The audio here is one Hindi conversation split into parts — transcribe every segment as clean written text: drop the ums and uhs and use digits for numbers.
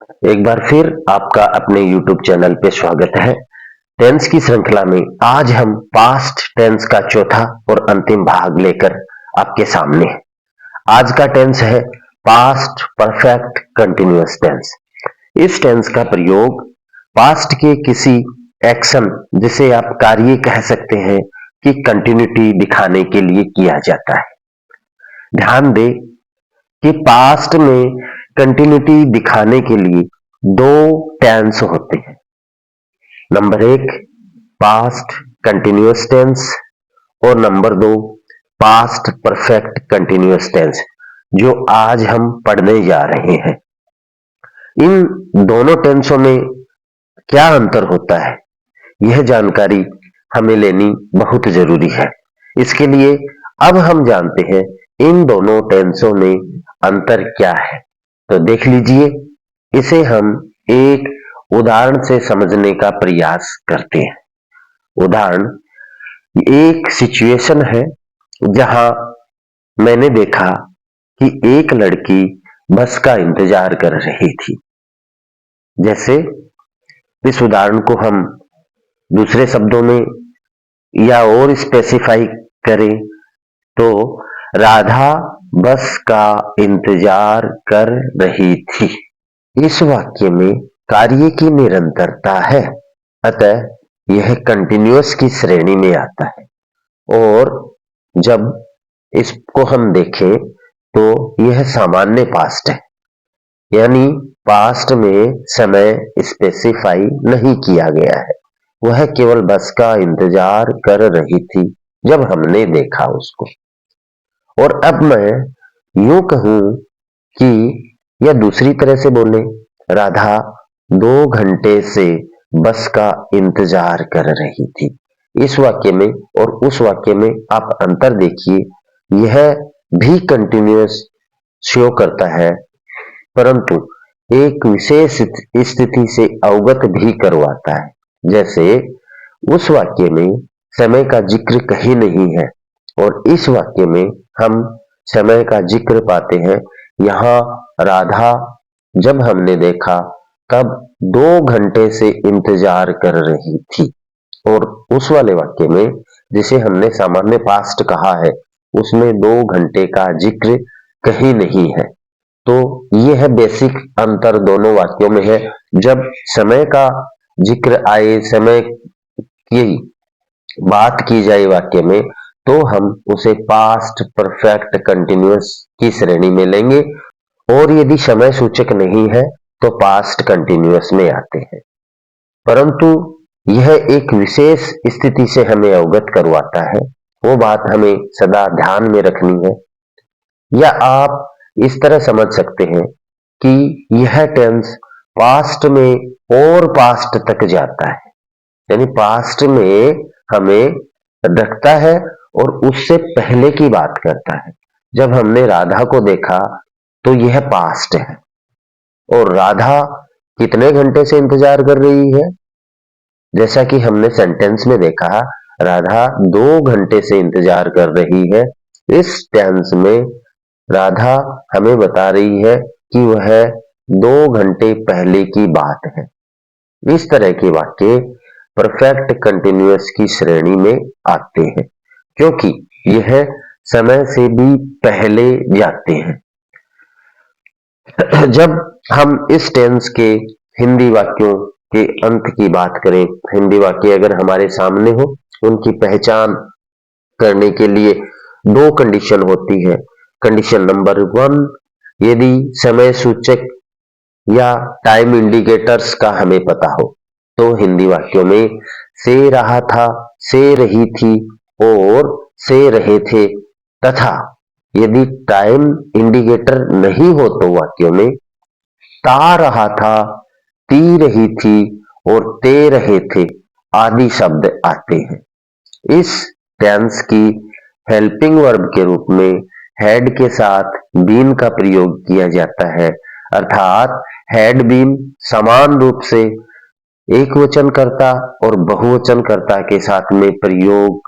एक बार फिर आपका अपने YouTube चैनल पे स्वागत है। टेंस की श्रृंखला में आज हम पास्ट टेंस का चौथा और अंतिम भाग लेकर आपके सामने हैं। आज का टेंस है पास्ट परफेक्ट कंटिन्यूअस टेंस। इस टेंस का प्रयोग पास्ट के किसी एक्शन, जिसे आप कार्य कह सकते हैं, की कंटिन्यूटी दिखाने के लिए किया जाता है। ध्यान दें कि पास्ट में कंटिन्यूटी दिखाने के लिए दो टेंस होते हैं। नंबर एक पास्ट कंटिन्यूअस टेंस और नंबर दो पास्ट परफेक्ट कंटिन्यूअस टेंस, जो आज हम पढ़ने जा रहे हैं। इन दोनों टेंसों में क्या अंतर होता है, यह जानकारी हमें लेनी बहुत जरूरी है। इसके लिए अब हम जानते हैं इन दोनों टेंसों में अंतर क्या है। तो देख लीजिए, इसे हम एक उदाहरण से समझने का प्रयास करते हैं। उदाहरण, एक सिचुएशन है जहां मैंने देखा कि एक लड़की बस का इंतजार कर रही थी। जैसे इस उदाहरण को हम दूसरे शब्दों में या और स्पेसिफाई करें तो राधा बस का इंतजार कर रही थी। इस वाक्य में कार्य की निरंतरता है, अतः यह कंटिन्यूअस की श्रेणी में आता है। और जब इसको हम देखें तो यह सामान्य पास्ट है, यानी पास्ट में समय स्पेसिफाई नहीं किया गया है। वह केवल बस का इंतजार कर रही थी जब हमने देखा उसको। और अब मैं यूं कहूं कि, या दूसरी तरह से बोले, राधा 2 घंटे से बस का इंतजार कर रही थी। इस वाक्य में और उस वाक्य में आप अंतर देखिए। यह भी कंटिन्यूअस शो करता है, परंतु एक विशेष स्थिति से अवगत भी करवाता है। जैसे उस वाक्य में समय का जिक्र कहीं नहीं है और इस वाक्य में हम समय का जिक्र पाते हैं। यहाँ राधा जब हमने देखा तब 2 घंटे से इंतजार कर रही थी, और उस वाले वाक्य में जिसे हमने सामान्य पास्ट कहा है उसमें 2 घंटे का जिक्र कहीं नहीं है। तो यह बेसिक अंतर दोनों वाक्यों में है। जब समय का जिक्र आए, समय की बात की जाए वाक्य में, तो हम उसे पास्ट परफेक्ट कंटिन्यूअस की श्रेणी में लेंगे, और यदि समय सूचक नहीं है तो पास्ट कंटिन्यूअस में आते हैं। परंतु यह एक विशेष स्थिति से हमें अवगत करवाता है, वो बात हमें सदा ध्यान में रखनी है। या आप इस तरह समझ सकते हैं कि यह टेंस पास्ट में और पास्ट तक जाता है, यानी पास्ट में हमें रखता है और उससे पहले की बात करता है। जब हमने राधा को देखा तो यह पास्ट है, और राधा कितने घंटे से इंतजार कर रही है, जैसा कि हमने सेंटेंस में देखा, राधा 2 घंटे से इंतजार कर रही है। इस टेंस में राधा हमें बता रही है कि वह 2 घंटे पहले की बात है। इस तरह के वाक्य परफेक्ट कंटिन्यूअस की श्रेणी में आते हैं, क्योंकि यह समय से भी पहले जाते हैं। जब हम इस टेंस के हिंदी वाक्यों के अंत की बात करें, हिंदी वाक्य अगर हमारे सामने हो, उनकी पहचान करने के लिए 2 कंडीशन होती है। कंडीशन नंबर 1, यदि समय सूचक या टाइम इंडिकेटर्स का हमें पता हो, तो हिंदी वाक्यों में से रहा था, से रही थी और से रहे थे। तथा यदि टाइम इंडिकेटर नहीं हो तो वाक्यों में ता रहा था, ती रही थी और ते रहे थे आदि शब्द आते हैं। इस टेंस की हेल्पिंग वर्ब के रूप में हैड के साथ बीन का प्रयोग किया जाता है, अर्थात हैड बीन समान रूप से एक वचनकर्ता और बहुवचनकर्ता के साथ में प्रयोग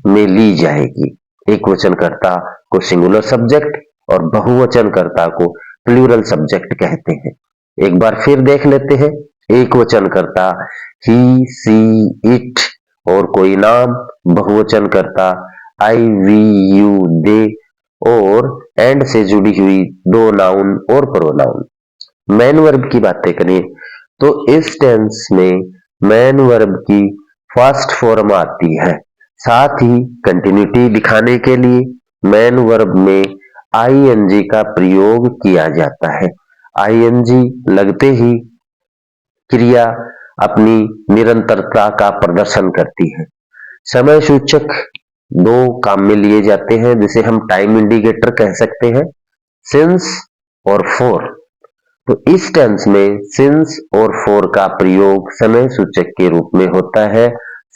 में ली जाएगी। एक वचनकर्ता को सिंगुलर सब्जेक्ट और बहुवचनकर्ता को प्लूरल सब्जेक्ट कहते हैं। एक बार फिर देख लेते हैं। एक वचन करता ही, सी, इट और कोई नाम, बहुवचन करता आई, वी, यू, दे और एंड से जुड़ी हुई दो नाउन और प्रोनाउन। मैन वर्ब की बातें करें तो इस टेंस में मैन वर्ब की फर्स्ट फॉर्म आती है। साथ ही कंटिन्यूटी दिखाने के लिए मैन वर्ब में आईएनजी का प्रयोग किया जाता है। आईएनजी लगते ही क्रिया अपनी निरंतरता का प्रदर्शन करती है। समय सूचक दो काम में लिए जाते हैं, जिसे हम टाइम इंडिकेटर कह सकते हैं, सिंस और फॉर। तो इस टेंस में सिंस और फॉर का प्रयोग समय सूचक के रूप में होता है।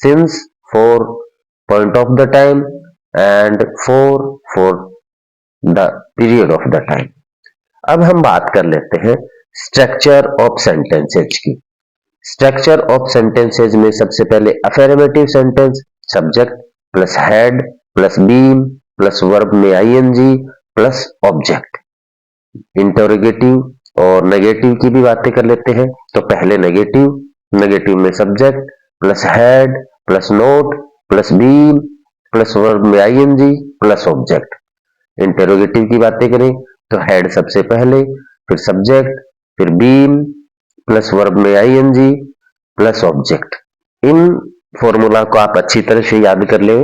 Since for point of the time and for the period of the time. अब हम बात कर लेते हैं स्ट्रक्चर ऑफ सेंटेंसेज की। स्ट्रक्चर ऑफ सेंटेंसेज में सबसे पहले affirmative sentence, subject plus had plus been plus verb में आईएनजी प्लस ऑब्जेक्ट। इंटरोगेटिव और नेगेटिव की भी बातें कर लेते हैं। तो पहले नेगेटिव, नेगेटिव में subject plus had plus not plus been plus verb में आईएनजी प्लस ऑब्जेक्ट। इंटरोगेटिव की बातें करें तो हेड सबसे पहले, फिर सब्जेक्ट, फिर बीन प्लस वर्ब में आईएनजी प्लस ऑब्जेक्ट। इन फॉर्मूला को आप अच्छी तरह से याद कर लें।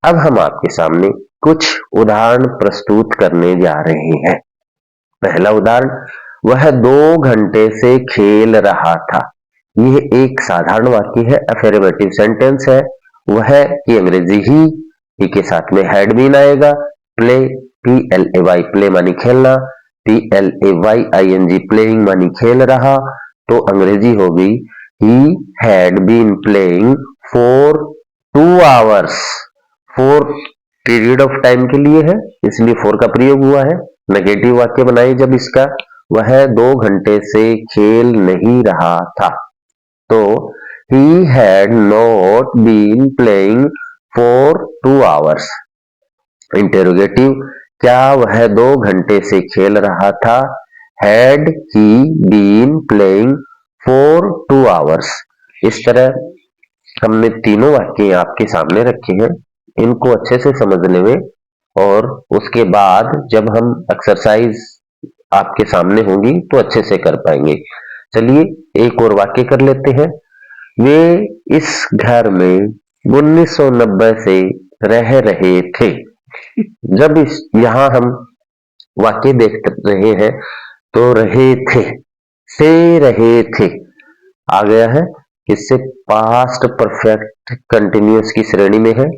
अब हम आपके सामने कुछ उदाहरण प्रस्तुत करने जा रहे हैं। पहला उदाहरण, वह 2 घंटे से खेल रहा था। यह एक साधारण वाक्य है, अफर्मेटिव सेंटेंस है। वह की अंग्रेजी ही के साथ में हैड बीन आएगा। प्ले, PLAY प्ले मानी खेलना, PLAYING प्लेइंग मानी खेल रहा। तो अंग्रेजी होगी ही had been playing for 2 hours. For period of time के लिए है, इसलिए फॉर का प्रयोग हुआ है। नेगेटिव वाक्य बनाइए जब इसका, वह 2 घंटे से खेल नहीं रहा था। तो he had not been playing for 2 hours। Interrogative, क्या वह 2 घंटे से खेल रहा था? had he been playing for 2 hours। इस तरह हमने तीनों वाक्य आपके सामने रखे हैं। इनको अच्छे से समझने में और उसके बाद जब हम एक्सरसाइज आपके सामने होंगी तो अच्छे से कर पाएंगे। चलिए एक और वाक्य कर लेते हैं। वे इस घर में 1990 से रह रहे थे। जब यहाँ हम वाक्य देख रहे हैं तो रहे थे से रहे थे आ गया है, इससे पास्ट परफेक्ट कंटिन्यूअस की श्रेणी में है।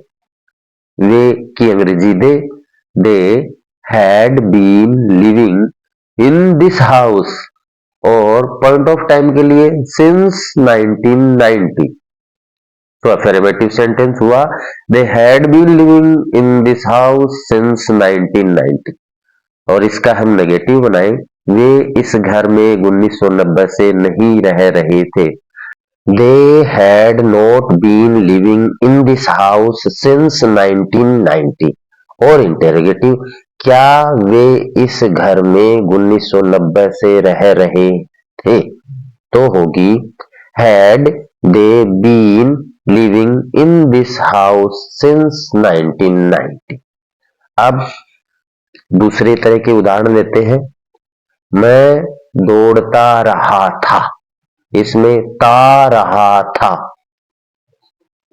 वे की अंग्रेजी they had been living in this house और पॉइंट ऑफ टाइम के लिए सिंस 1990। तो अफर्मेटिव सेंटेंस हुआ they had been living in this house since 1990। और इसका हम नेगेटिव बनाए, वे इस घर में 1990 से नहीं रह रहे थे। They had not been living in this house since 1990। और इंटेरोगेटिव, क्या वे इस घर में 1990 से रह रहे थे? तो होगी had they been living in this house since 1990। अब दूसरे तरह के उदाहरण लेते हैं। मैं दौड़ता रहा था, इसमें ता रहा था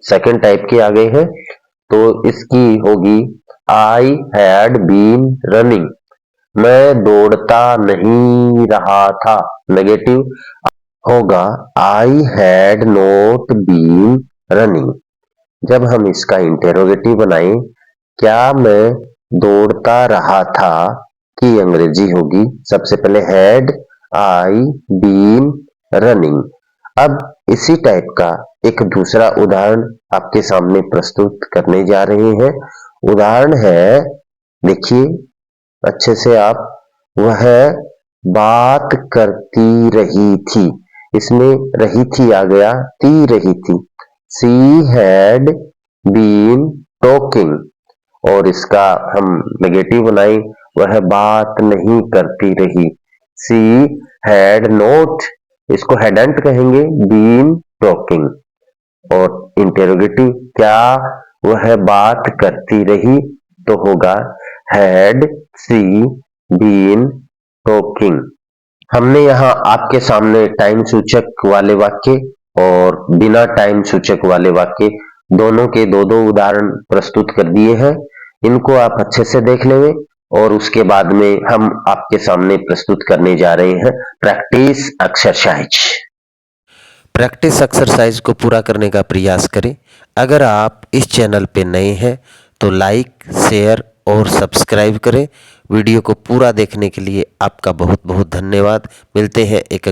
सेकंड टाइप के आ गए हैं, तो इसकी होगी आई हैड बीन रनिंग। मैं दौड़ता नहीं रहा था, नेगेटिव होगा I had not been running. जब हम इसका इंटेरोगेटिव बनाएं, क्या मैं दौड़ता रहा था की अंग्रेजी होगी सबसे पहले हैड आई बीन रनिंग। अब इसी टाइप का एक दूसरा उदाहरण आपके सामने प्रस्तुत करने जा रहे हैं। उदाहरण है, देखिए अच्छे से आप, वह बात करती रही थी। इसमें रही थी आ गया, ती रही थी। सी हैड बीन टॉकिंग, और इसका हम नेगेटिव बनाए, वह बात नहीं करती रही। सी हैड नॉट, इसको हैडंट कहेंगे, बीन टॉकिंग। और इंटेरोगेटिव, क्या वह बात करती रही, तो होगा हैड सी बीन टॉकिंग। हमने यहाँ आपके सामने टाइम सूचक वाले वाक्य और बिना टाइम सूचक वाले वाक्य दोनों के दो दो उदाहरण प्रस्तुत कर दिए हैं। इनको आप अच्छे से देख लेंगे और उसके बाद में हम आपके सामने प्रस्तुत करने जा रहे हैं प्रैक्टिस एक्सरसाइज। प्रैक्टिस एक्सरसाइज को पूरा करने का प्रयास करें। अगर आप इस चैनल पे नए हैं तो लाइक, शेयर और सब्सक्राइब करें। वीडियो को पूरा देखने के लिए आपका बहुत बहुत धन्यवाद। मिलते हैं एक